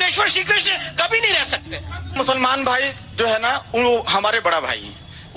योगेश्वर श्री कृष्ण कभी नहीं रह सकते। मुसलमान भाई जो है ना वो हमारे बड़ा भाई हैं,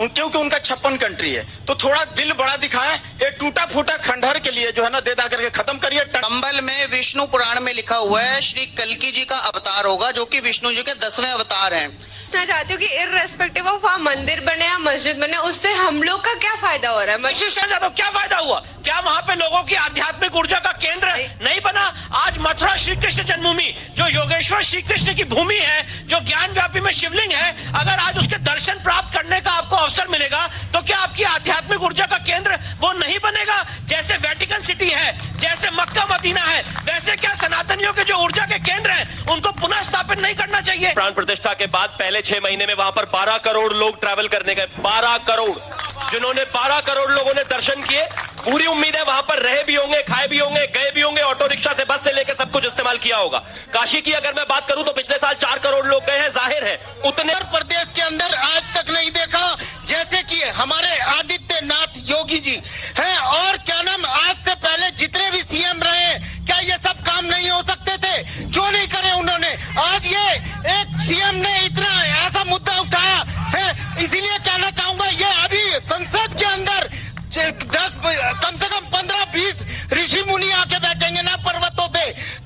क्योंकि उनका 56 कंट्री है, तो थोड़ा दिल बड़ा दिखाएं। ये टूटा फूटा खंडहर के लिए जो है ना दे दा करके खत्म करिए। कंबल में विष्णु पुराण में लिखा हुआ है श्री कल्की जी का अवतार होगा, जो कि विष्णु जी के 10वें अवतार हैं। मैं चाहती हूँ कि इर्रेस्पेक्टिव ऑफ वहाँ मंदिर बने या मस्जिद बने, उससे हम लोग का क्या फायदा हो रहा है? तो क्या फायदा हुआ? क्या वहाँ पे लोगों की आध्यात्मिक ऊर्जा का केंद्र नहीं बना? आज मथुरा श्री कृष्ण जन्मभूमि जो योगेश्वर श्री कृष्ण की भूमि है, जो ज्ञान व्यापी में शिवलिंग है, अगर आज उसके दर्शन प्राप्त करने का आपको अवसर मिलेगा तो क्या आपकी आध्यात्मिक ऊर्जा का केंद्र वो नहीं बनेगा? जैसे वेटिकन सिटी है, जैसे मक्का मदीना है, वैसे क्या सनातनियों के जो ऊर्जा के केंद्र हैं उनको पुनः स्थापित नहीं करना चाहिए? प्राण प्रतिष्ठा के बाद पहले 6 महीने में वहां पर 12 करोड़ लोग ट्रैवल करने गए। 12 करोड़, जिन्होंने 12 करोड़ लोगों ने दर्शन किए। पूरी उम्मीद है वहां पर रहे भी होंगे, खाए भी होंगे, गए भी होंगे, ऑटो रिक्शा से बस से लेकर सब कुछ इस्तेमाल किया होगा। काशी की अगर मैं बात करूं तो पिछले साल 4 करोड़ लोग गए हैं। जाहिर है उतने प्रदेश के अंदर आज तक नहीं देखा, जैसे कि हमारे आदित्यनाथ योगी जी हैं, और क्या नाम, आज से पहले जितने भी सीएम रहे, क्या ये सब काम नहीं हो सकते थे? क्यों नहीं करे उन्होंने? आज ये एक सीएम ने इतना ऐसा मुद्दा उठाया है, इसीलिए कहना चाहूंगा ये अभी संसद के अंदर 10 कम से कम 15-20 ऋषि मुनि आके बैठेंगे ना पर्वतों पे,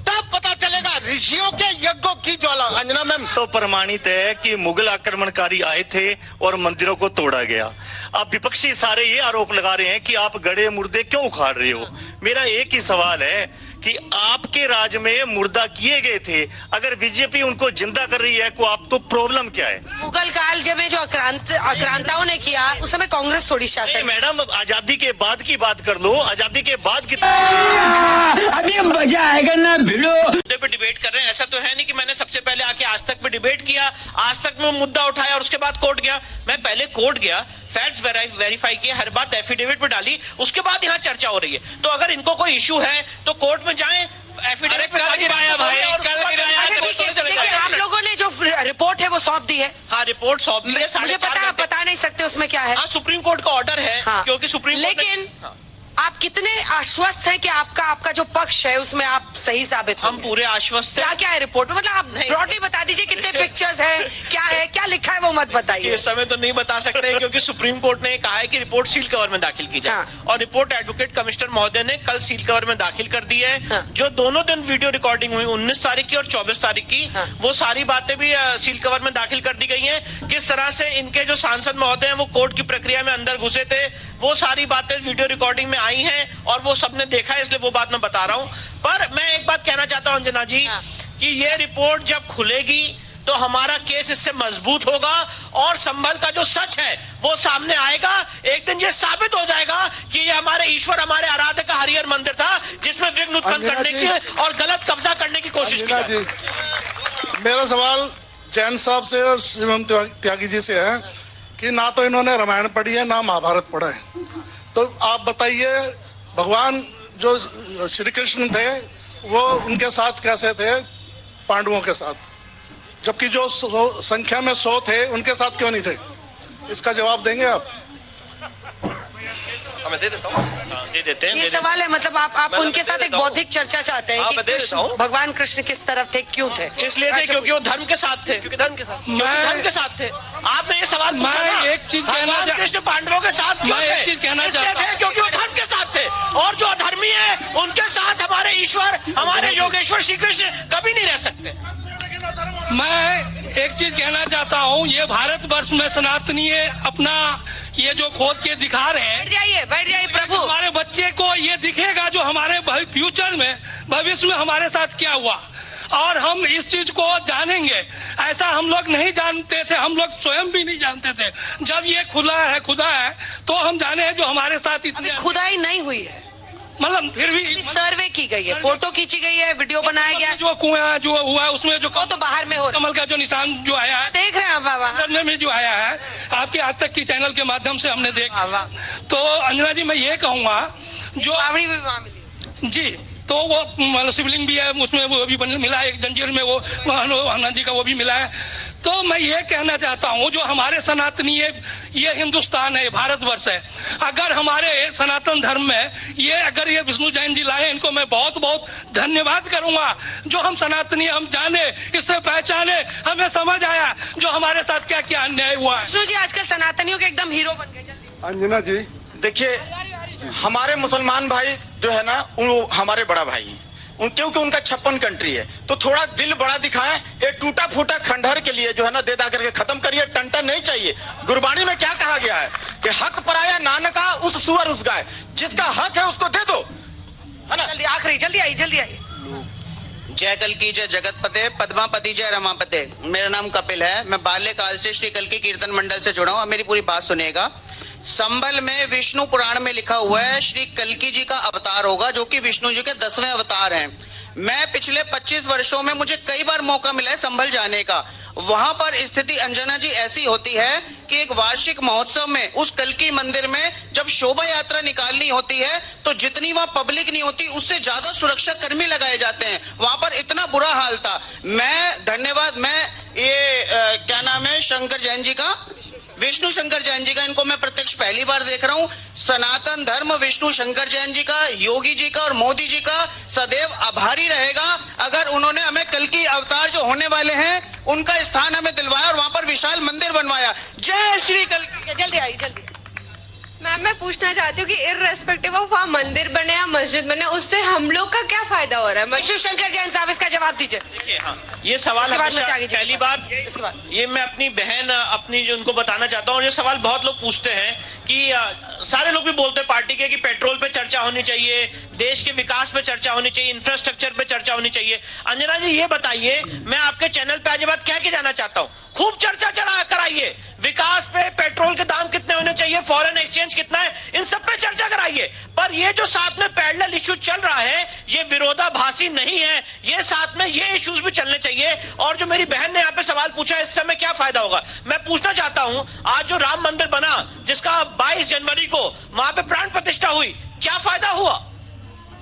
तब पता चलेगा ऋषियों के यज्ञों की ज्वाला। अंजना मैम, तो प्रमाणित है कि मुगल आक्रमणकारी आए थे और मंदिरों को तोड़ा गया। अब विपक्षी सारे ये आरोप लगा रहे हैं कि आप गड़े मुर्दे क्यों उखाड़ रहे हो। मेरा एक ही सवाल है कि आपके राज में मुर्दा किए गए थे, अगर बीजेपी उनको जिंदा कर रही है तो आपको प्रॉब्लम क्या है? मुगल काल जब जो आक्रांताओं ने किया उस समय कांग्रेस थोड़ी शासन। मैडम, आजादी के बाद की बात कर लो, आजादी के बाद की अभी मजा आएगा ना भिड़ो। मुद्दे पे डिबेट कर रहे हैं, ऐसा तो है नहीं कि मैंने सबसे पहले आके आज तक पे डिबेट किया, आज तक में मुद्दा उठाया और उसके बाद कोर्ट गया। मैं पहले कोर्ट गया, फैक्ट्स वेरीफाई किए, हर बात एफिडेविट पे डाली, उसके बाद यहाँ चर्चा हो रही है। तो अगर इनको कोई इशू है तो कोर्ट में जाएं, एफिडेविट पे गिराया भाई, आप लोगों ने जो रिपोर्ट है वो सौंप दी है। हाँ, रिपोर्ट सौंप दी है। मुझे बता नहीं सकते उसमें क्या है। हाँ, सुप्रीम कोर्ट का ऑर्डर है। हाँ, क्योंकि सुप्रीम कोर्ट लेकिन आप कितने आश्वस्त हैं कि आपका जो पक्ष है उसमें आप सही साबित हम पूरे आश्वस्त हैं। क्या है रिपोर्ट में? मतलब आप ब्रॉडली बता दीजिए कितने पिक्चर्स हैं, क्या है, क्या लिखा है वो मत बताइए। इस समय तो नहीं बता सकते क्योंकि सुप्रीम कोर्ट ने कहा है कि रिपोर्ट सील कवर में दाखिल की जाए। हाँ। और रिपोर्ट एडवोकेट कमिश्नर महोदय ने कल सील कवर में दाखिल कर दी है। हाँ। जो दोनों दिन वीडियो रिकॉर्डिंग हुई 19 तारीख की और 24 तारीख की, हाँ। वो सारी बातें भी सील कवर में दाखिल कर दी गई है। किस तरह से इनके जो सांसद महोदय हैं वो कोर्ट की प्रक्रिया में अंदर घुसे थे, वो सारी बातें वीडियो रिकॉर्डिंग में आई है और वो सबने देखा है, इसलिए वो बात मैं बता रहा हूं। पर मैं एक बात कहना चाहता हूं अंजना जी, कि ये रिपोर्ट जब खुलेगी तो हमारा केस इससे मजबूत होगा और संभल का जो सच है वो सामने आएगा। एक दिन ये साबित हो जाएगा कि ये हमारे ईश्वर, हमारे आराध्य का हरिहर मंदिर था जिसमें विघ्न उत्पन्न करने की और गलत कब्जा करने की कोशिश की। मेरा सवाल जैन साहब से और शिवम त्यागी जी से है कि ना तो इन्होंने रामायण पढ़ी है ना महाभारत पढ़ा है, तो आप बताइए भगवान जो श्री कृष्ण थे वो उनके साथ कैसे थे पांडवों के साथ, जबकि जो संख्या में 100 थे उनके साथ क्यों नहीं थे? इसका जवाब देंगे आप? मैं दे देता हूँ, दे देते हैं। ये सवाल है, मतलब आप उनके साथ एक बौद्धिक चर्चा चाहते हैं कि भगवान कृष्ण किस तरफ थे, क्यों थे? इसलिए थे क्योंकि वो धर्म के साथ थे, धर्म के साथ थे। आपने ये सवाल पूछा ना, एक चीज कहना, कृष्ण पांडवों के साथ क्यों थे? एक चीज कहना चाहता हूं, क्योंकि वो धर्म के साथ थे, और जो अधर्मी है उनके साथ हमारे ईश्वर, हमारे योगेश्वर श्री कृष्ण कभी नहीं रह सकते। मैं एक चीज कहना चाहता हूँ, ये भारतवर्ष में सनातनी अपना ये जो खोद के दिखा रहे हैं, बैठ जाइए प्रभु। हमारे बच्चे को ये दिखेगा जो हमारे फ्यूचर में, भविष्य में हमारे साथ क्या हुआ, और हम इस चीज को जानेंगे। ऐसा हम लोग नहीं जानते थे, हम लोग स्वयं भी नहीं जानते थे। जब ये खुदा है तो हम जाने हैं जो हमारे साथ इतनी खुदाई नहीं हुई है, मतलब फिर भी सर्वे की गई है, फोटो खींची गई है, वीडियो बनाया गया। जो कुआं जो हुआ है उसमें जो तो बाहर में हो रहा है, कमल का जो निशान जो आया है, देख रहे हैं बाबा में जो आया है, आपके आज तक की चैनल के माध्यम से हमने देखा। तो अंजना जी मैं ये कहूँगा जो जी, तो वो शिवलिंग भी है उसमें, वो भी मिला है एक जंजीर में, वो हनुमान जी का वो भी मिला है। तो मैं ये कहना चाहता हूँ, जो हमारे सनातनी ये हिंदुस्तान है, भारतवर्ष है, अगर हमारे सनातन धर्म में अगर ये विष्णु जैन जी लाए, इनको मैं बहुत बहुत धन्यवाद करूंगा। जो हम सनातनी, हम जाने, इससे पहचाने, हमें समझ आया जो हमारे साथ क्या क्या अन्याय हुआ है। विष्णु जी आजकल सनातनियों के एकदम हीरो बन गए। जल्दी अंजना जी, देखिए, हमारे मुसलमान भाई जो है ना, वो हमारे बड़ा भाई हैं। क्योंकि उनका 56 कंट्री है, तो थोड़ा दिल बड़ा दिखाएं। ये टूटा फूटा खंडहर के लिए जो है ना दे दा करके खत्म करिए। टंटन नहीं चाहिए। गुरबाणी में क्या कहा गया है कि हक पराया नानका उस सुअर उस गाय, जिसका हक है उसको दे दो, है ना। जल्दी आखिरी, जल्दी आइए। जय कल्की जय जगतपते, पद्मापति जय रमापते। मेरा नाम कपिल है। मैं बाल्यकाल से श्री कल्की कीर्तन मंडल से जुड़ा हूँ। अब मेरी पूरी बात सुनिएगा। संबल में विष्णु पुराण में लिखा हुआ है श्री कल्की जी का अवतार होगा, जो कि विष्णु जी के 10वें अवतार हैं। मैं पिछले 25 वर्षों में मुझे कई बार मौका मिला है संभल जाने का। वहां पर स्थिति अंजना जी ऐसी होती है कि एक वार्षिक महोत्सव में उस कल्की मंदिर में जब शोभा यात्रा निकालनी होती है, तो जितनी वहां पब्लिक नहीं होती उससे ज्यादा सुरक्षा कर्मी लगाए जाते हैं। वहां पर इतना बुरा हाल था। मैं क्या नाम है, शंकर जैन जी का, विष्णु शंकर जैन जी का, इनको मैं प्रत्यक्ष पहली बार देख रहा हूं। सनातन धर्म विष्णु शंकर जैन जी का, योगी जी का और मोदी जी का सदैव आभारी रहेगा, अगर उन्होंने हमें कल की अवतार जो होने वाले हैं उनका स्थान हमें दिलवाया और वहां पर विशाल मंदिर बनवाया। जय श्री कल। जल्दी आइए, जल्दी। मैम, मैं पूछना चाहती हूँ कि इररेस्पेक्टिव ऑफ वहाँ मंदिर बने या मस्जिद बने, उससे हम लोग का क्या फायदा हो रहा है? विष्णु शंकर जैन साहब, इसका जवाब दीजिए। देखिए, हाँ, ये सवाल पहली बात, ये मैं अपनी बहन अपनी जो उनको बताना चाहता हूँ। ये सवाल बहुत लोग पूछते हैं कि सारे लोग भी बोलते हैं पार्टी के कि पेट्रोल पे चर्चा होनी चाहिए, देश के विकास पे चर्चा होनी चाहिए, इंफ्रास्ट्रक्चर पे चर्चा होनी चाहिए। अंजना जी, ये बताइए, मैं आपके चैनल पे आज ये बात कह के जाना चाहता हूँ, खूब चर्चा कराइए, विकास पे, पेट्रोल के दाम कितने होने चाहिए, फॉरेन एक्सचेंज कितना है, इन सब पे चर्चा कराइए। पर ये जो साथ में पैरेलल इशू चल रहा है, ये विरोधाभासी नहीं है, ये साथ में ये इश्यूज भी चलने चाहिए। और जो मेरी बहन ने यहाँ पे सवाल पूछा, इससे हमें क्या फायदा होगा, मैं पूछना चाहता हूँ, आज जो राम मंदिर बना, जिसका 22 जनवरी को वहां पे प्राण प्रतिष्ठा हुई, क्या फायदा हुआ?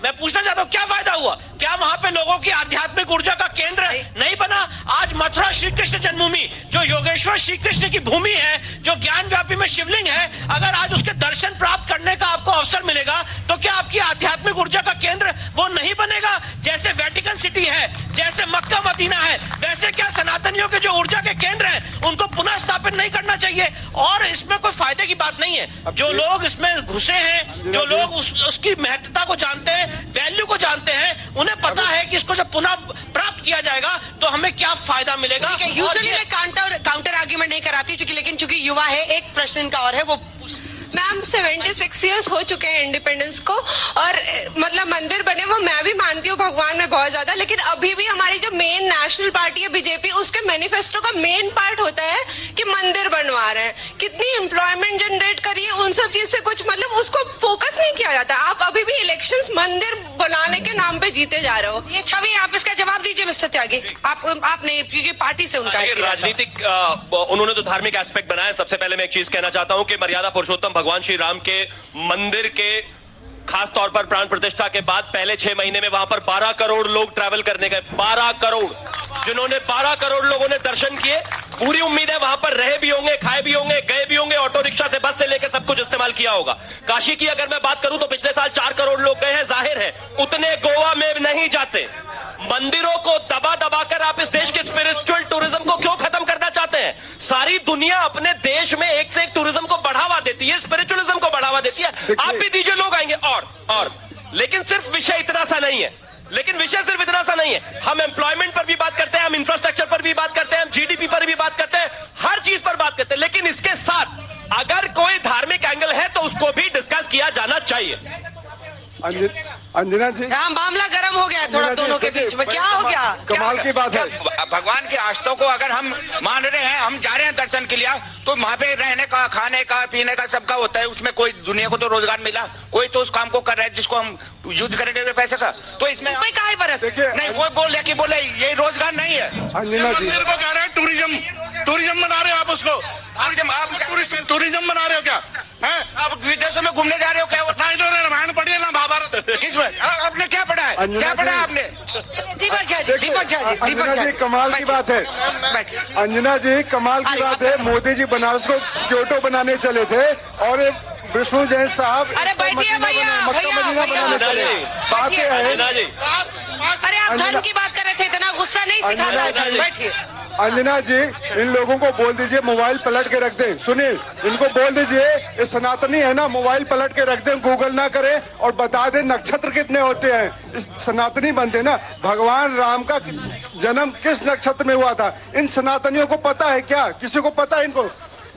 मैं पूछना चाहता हूं, क्या फायदा हुआ? क्या वहां पे लोगों की आध्यात्मिक ऊर्जा का केंद्र नहीं बना? आज मथुरा श्री कृष्ण जन्मभूमि, जो योगेश्वर श्री कृष्ण की भूमि है, जो ज्ञान व्यापी में शिवलिंग है, अगर आज उसके दर्शन प्राप्त करने का आपको अवसर मिलेगा, तो क्या आपकी आध्यात्मिक ऊर्जा का केंद्र वो नहीं बनेगा? जैसे वेटिकन सिटी है, जैसे मक्का मदीना है, वैसे क्या सनातनियों के जो ऊर्जा के केंद्र हैं, उनको पुनः स्थापित नहीं करना चाहिए? और इसमें कोई फायदे की बात नहीं है। जो लोग इसमें घुसे हैं, जो लोग उसकी महत्वता को जानते हैं, वैल्यू को जानते हैं, उन्हें पता है कि इसको जब पुनः प्राप्त किया जाएगा तो हमें क्या फायदा मिलेगा। यूजुअली मैं काउंटर आर्ग्यूमेंट नहीं कराती, लेकिन चूंकि युवा है, एक प्रश्न इनका और है, वो मैम 76 इयर्स हो चुके हैं इंडिपेंडेंस को, और मतलब मंदिर बने, वो मैं भी मानती हूँ भगवान में बहुत ज्यादा, लेकिन अभी भी हमारी जो मेन नेशनल पार्टी है बीजेपी, उसके मैनिफेस्टो का मेन पार्ट होता है कि मंदिर बनवा रहे हैं, कितनी एम्प्लॉयमेंट जनरेट करिए, उन सब चीज से कुछ मतलब उसको फोकस नहीं किया जाता। आप अभी भी इलेक्शंस मंदिर बनाने के नाम पे जीते जा रहे हो। ये छवि, आप इसका जवाब दीजिए मिस्टर त्यागी। आपने, क्योंकि पार्टी से उनका राजनीतिक उन्होंने तो धार्मिक एस्पेक्ट बनाया। सबसे पहले मैं एक चीज कहना चाहता हूं कि मर्यादा पुरुषोत्तम भगवान श्री राम के मंदिर के खास तौर पर प्राण प्रतिष्ठा के बाद पहले 6 महीने में वहां पर 12 करोड़ लोग ट्रैवल करने गए। 12 करोड़, जिन्होंने 12 करोड़ लोगों ने दर्शन किए। पूरी उम्मीद है वहां पर रहे भी होंगे, खाए भी होंगे, गए भी होंगे, ऑटो रिक्शा से, बस से लेकर सब कुछ इस्तेमाल किया होगा। काशी की अगर मैं बात करूं तो पिछले साल 4 करोड़ लोग गए हैं। जाहिर है उतने गोवा में नहीं जाते। मंदिरों को दबा दबा कर आप इस देश के स्पिरिचुअल टूरिज्म को क्यों खत्म करना चाहते हैं? सारी दुनिया अपने देश में एक से एक टूरिज्म को बढ़ावा देती है, स्पिरिचुअलिज्म को बढ़ावा देती है। आप भी दीजिए, लोग आएंगे। और लेकिन सिर्फ विषय इतना सा नहीं है। हम एम्प्लॉयमेंट पर भी बात करते हैं, हम इंफ्रास्ट्रक्चर पर भी बात करते हैं, हम जीडीपी पर भी बात करते हैं, हर चीज पर बात करते हैं, लेकिन इसके साथ अगर कोई धार्मिक एंगल है तो उसको भी डिस्कस किया जाना चाहिए। अंजना जी, मामला गर्म हो गया थोड़ा दोनों के बीच में, क्या हो गया? कमाल की बात है। भगवान की आस्थाओं को अगर हम मान रहे हैं, हम जा रहे हैं दर्शन के लिए, तो वहाँ पे रहने का, खाने का, पीने का सबका होता है। उसमें कोई दुनिया को तो रोजगार मिला, कोई तो उस काम को कर रहा है जिसको हम यूज करेंगे पैसे का। तो इसमें कहा बरस नहीं, वो बोले कि बोले ये रोजगार नहीं है। अंजना जी, मंदिर को कह रहे हैं टूरिज्म बना रहे हो आप, उसको टूरिज्म बना रहे हो क्या? आप विदेशों में घूमने जा रहे हो क्या? ना इन्होंने रामायण पढ़ी है ना महाभारत, किस में आपने क्या पढ़ा है? क्या पढ़ा है आपने? दीपक झा, जी, दीपक झा जी, दीपक अंजना झा जी, जी, कमाल की बैठिए। बात है। बैठिए। अंजना जी, कमाल की अरे, बात आपका है। सवाल। मोदी जी बनारस को क्योटो बनाने चले थे और विष्णु जैन साहब अरे इसको बैठिए मदीना भैया, मक्का भैया, मदीना भैया, बनाने चले। बैठिए। बात यह है, अंजना जी, अरे आप धर्म की बात कर रहे थे, इतना गुस्सा नहीं सिखाता अंजना है। जी। बैठिए। अंजना जी, इन लोगों को बोल दीजिए मोबाइल पलट के रख दें। सुनिए, इनको बोल दीजिए ये सनातनी है ना, मोबाइल पलट के रख दें, गूगल ना करें और बता दें नक्षत्र कितने होते हैं। इस सनातनी बनते ना, भगवान राम का जन्म किस नक्षत्र में हुआ था, इन सनातनियों को पता है क्या? किसी को पता है? इनको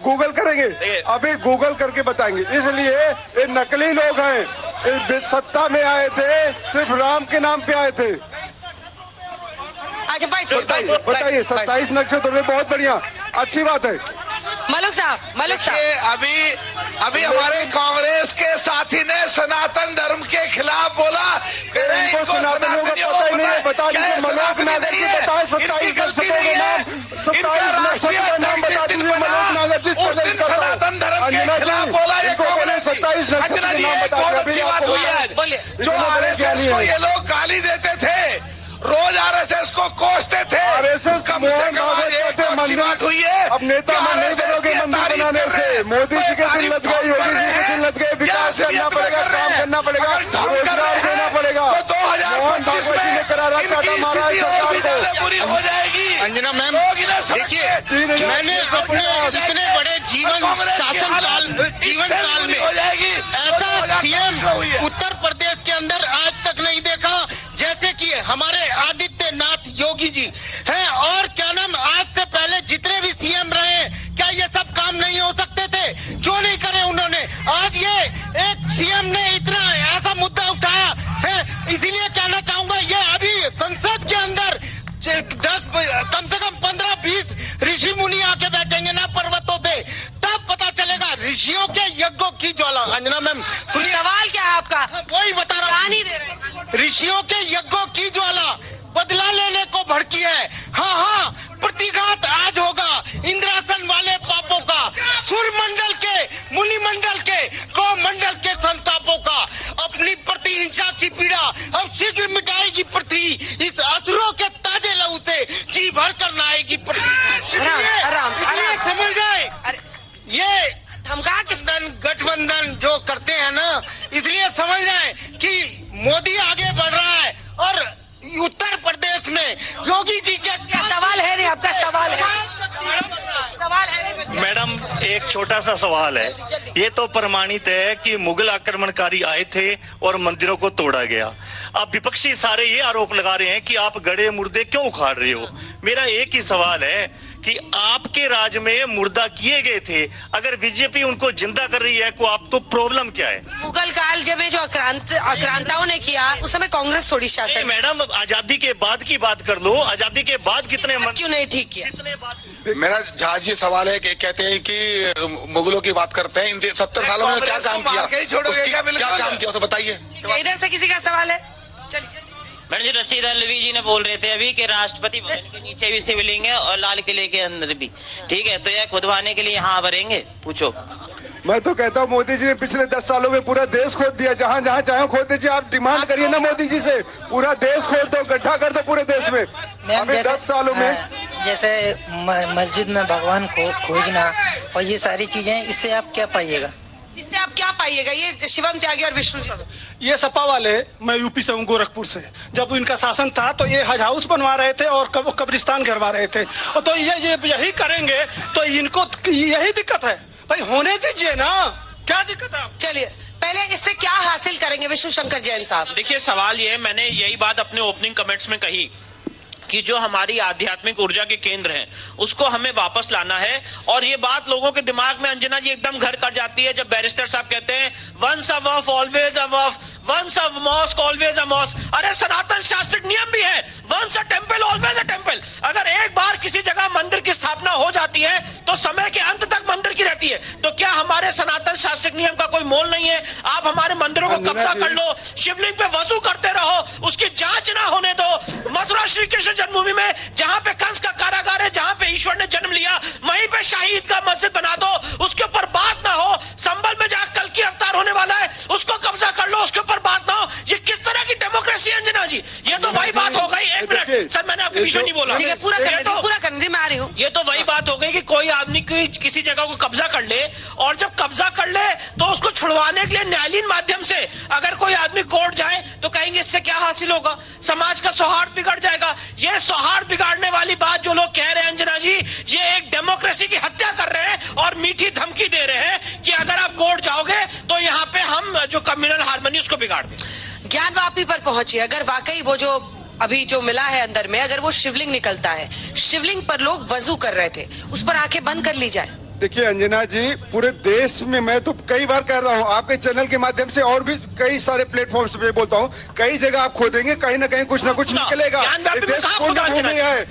गूगल करेंगे, अभी गूगल करके बताएंगे। इसलिए ये नकली लोग हैं, ये सत्ता में आए थे सिर्फ राम के नाम पे आए थे। अच्छा बैठिए, बताइए 27 नक्षत्र में, बहुत बढ़िया, अच्छी बात है। मलुक साहब, मलुक साहब, अभी हमारे कांग्रेस के साथी ने सनातन धर्म के खिलाफ बोला। इनको सनातनियों का पता ही नहीं है। बता दीजिए मलोक नागर जी, बताए 27 नक्षत्रों के नाम, 27 नक्षत्र का नाम बता दीजिए मलोक नागर जी। सनातन धर्म के खिलाफ बोला, ये इनको बोले 27 नक्षत्र के नाम बता दीजिए। बात हुई है। बोलिए। जो आरएसएस को ये लोग गाली देते थे, रोज आरएसएस को कोसते थे, आरएसएस कम से कम आज एक तो अच्छी बात हुई है। अब नेता नहीं बनोगे मंदिर बनाने से। मोदी जी के दिन लग गए, योगी जी के दिन लग गए। विकास करना पड़ेगा, काम करना पड़ेगा, रोजगार देना पड़ेगा। तो 2025 मोहन में करारा टाटा महाराज सरकार को बुरी हो जाएगी। अंजना मैम, लोग इन्हें देखिए, 3000 मैंने अपने इतने बड़े शासन काल में हो जाएगी। ऐसा सीएम उत्तर प्रदेश के अंदर आज तक नहीं देखा, जैसे कि हमारे आदित्यनाथ योगी जी हैं। और क्या नाम, आज से पहले जितने भी सीएम रहे, क्या ये सब काम नहीं हो सकते थे? क्यों नहीं करे उन्होंने? आज ये एक सीएम ने इतना ऐसा मुद्दा उठाया है, इसीलिए कहना चाहूंगा, ये अभी संसद के अंदर 10 कम से कम 15-20 ऋषि मुनि आके बैठेंगे ना पर्वतों पे, तब पता चलेगा ऋषियों के यज्ञों की ज्वाला। अंजना मैम सुनिए, सवाल क्या है आपका? वही बता रहा ध्यान ही दे रहे हैं। ऋषियों के यज्ञों की ज्वाला बदला लेने को भड़की है। हाँ, प्रतिघात आज होगा इंद्रासन वाले पापों का, सूर्य मंडल के, मुनि मंडल के, गौ मंडल के संतापों का। अपनी प्रतिहिंसा की पीड़ा अब शीघ्र मिटाएगी पृथ्वी, इस असुरों के ताजे लहू से जी भर कर नहाएगी पृथ्वी। आराम से। समझ जाए, ये धमका किस गठबंधन जो करते हैं ना, इसलिए समझ जाए कि मोदी आगे बढ़ रहा है। और उत्तर प्रदेश में योगी जी के क्या सवाल है? नहीं, आपका सवाल है, सवाल है नहीं, बस- मैडम एक छोटा सा सवाल है। ये तो प्रमाणित है कि मुगल आक्रमणकारी आए थे और मंदिरों को तोड़ा गया। अब विपक्षी सारे ये आरोप लगा रहे हैं कि आप गड़े मुर्दे क्यों उखाड़ रहे हो। मेरा एक ही सवाल है कि आपके राज में मुर्दा किए गए थे, अगर बीजेपी उनको जिंदा कर रही है को आप तो प्रॉब्लम क्या है? मुगल काल जब ये जो आक्रांताओं ने किया, उस समय कांग्रेस थोड़ी नहीं, शासन, मैडम आजादी के बाद की बात कर लो। आजादी के बाद कितने क्यों नहीं ठीक किया? मेरा जहाँ जी सवाल है कि कहते हैं कि मुगलों की बात करते हैं, इन 70 सालों में क्या काम किया, क्या काम किया तो बताइए। इधर से किसी का सवाल है? चलिए। मैडम जी, रशीद अलवी जी ने बोल रहे थे अभी कि राष्ट्रपति भवन के नीचे भी शिवलिंग है और लाल किले के अंदर भी, ठीक है, तो यह खुदवाने के लिए यहाँ भरेंगे? पूछो। मैं तो कहता हूँ मोदी जी ने पिछले 10 सालों में पूरा देश खोद दिया। जहाँ जहाँ चाहे खोद दीजिए। आप डिमांड करिए ना मोदी जी से, पूरा देश खोद दो, गड्ढा कर दो पूरे देश में। अभी 10 सालों में जैसे मस्जिद में भगवान को खोजना और ये सारी चीजें, इससे आप क्या पाइएगा? इससे आप क्या पाइएगा? ये शिवम त्यागी और विष्णु जी से। ये सपा वाले, मैं यूपी से हूँ, गोरखपुर से, जब इनका शासन था तो ये हज हाउस बनवा रहे थे और कब्रिस्तान घेरवा रहे थे। और तो ये यही करेंगे तो इनको यही दिक्कत है। भाई होने दीजिए ना, क्या दिक्कत है? चलिए, पहले इससे क्या हासिल करेंगे विष्णु शंकर जैन साहब? देखिए सवाल ये, मैंने यही बात अपने ओपनिंग कमेंट्स में कही कि जो हमारी आध्यात्मिक ऊर्जा के केंद्र हैं उसको हमें वापस लाना है। और ये बात लोगों के दिमाग में अंजना जी एकदम घर कर जाती है जब बैरिस्टर साहब कहते हैं वंस अ वफ ऑलवेज अ वफ, once a mosque always a mosque. अरे सनातन शास्त्रिक नियम भी है, once a temple always a temple. अगर एक बार किसी जगह मंदिर की स्थापना हो जाती है तो समय के अंत तक मंदिर की रहती है। तो क्या हमारे सनातन शास्त्रिक नियम का कोई मोल नहीं है? आप हमारे मंदिरों को कब्जा कर लो, शिवलिंग पे वजू करते रहो, उसकी जांच ना होने दो। मथुरा श्री कृष्ण जन्मभूमि में जहां पे कंस का कारागार है, जहां पे ईश्वर ने जन्म लिया, वहीं पे शाही ईदगाह मस्जिद बना दो, उसके ऊपर बात ना हो। संभल में जहां कल की अवतार होने वाला है उसको कब्जा कर लो, उसके ऊपर बात ना हो। ये किस तरह की डेमोक्रेसी है अंजना जी? ये तो वही बात हो गई। एक मिनट, आपने बीच में नहीं बोला। ठीक है, पूरा ये करने तो- दी, पूरा करने दी, मैं आ रही हूँ। ये तो वही बात हो गई कि कोई आदमी किसी जगह को कब्जा कर ले, और जब कब्जा कर ले तो उसको छुड़वाने के लिए न्यायालयीन माध्यम से अगर कोई आदमी कोर्ट जाए तो कहेंगे इससे क्या हासिल होगा, समाज का सौहार्द बिगड़ जाएगा। ये सौहार्द बिगाड़ने वाली बात जो लोग कह रहे हैं अंजना जी, ये एक डेमोक्रेसी की हत्या कर रहे हैं और मीठी धमकी दे रहे हैं कि अगर आप कोर्ट जाओगे तो यहाँ पे हम जो कम्युनल हार्मनी उसको बिगाड़ दें। ज्ञानवापी पर पहुंची, अगर वाकई वो जो अभी जो मिला है अंदर में, अगर वो शिवलिंग निकलता है, शिवलिंग पर लोग वजू कर रहे थे, उस पर आंखें बंद कर ली जाए। देखिए अंजना जी, पूरे देश में मैं तो कई बार कह रहा हूँ, आपके चैनल के माध्यम से और भी कई सारे प्लेटफॉर्म्स पे बोलता हूँ, कई जगह आप खोदेंगे कहीं ना कहीं कुछ ना कुछ निकलेगा। ये देश पूर्ण भूमि है,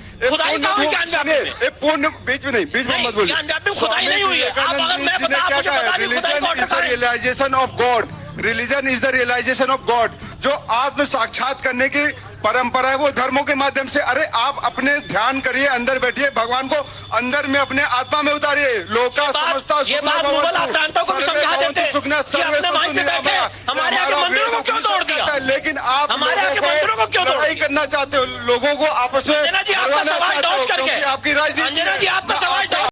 पूर्ण बीच में मत बोलिए। स्वामी विवेकानंद जी ने क्या कहा, religion is the realisation of God, religion is the realisation of God. जो आत्म साक्षात करने की परंपरा है वो धर्मों के माध्यम से। अरे आप अपने ध्यान करिए, अंदर बैठिए, भगवान को अंदर में अपने आत्मा में उतारिए। लोका समस्ता ये बात मुगल आक्रांताओं को भी समझा देते कि अपने माइंड पे बैठे हमारे आगे मंदिरों को क्यों तोड़ दिया, लेकिन आप हमारे आगे मंदिरों को क्यों तोड़ लड़ाई करना चाहते हो, लोगों को आपस में अंजना जी आपका सवाल डॉज करके, आपकी राजनीति अंजना जी आप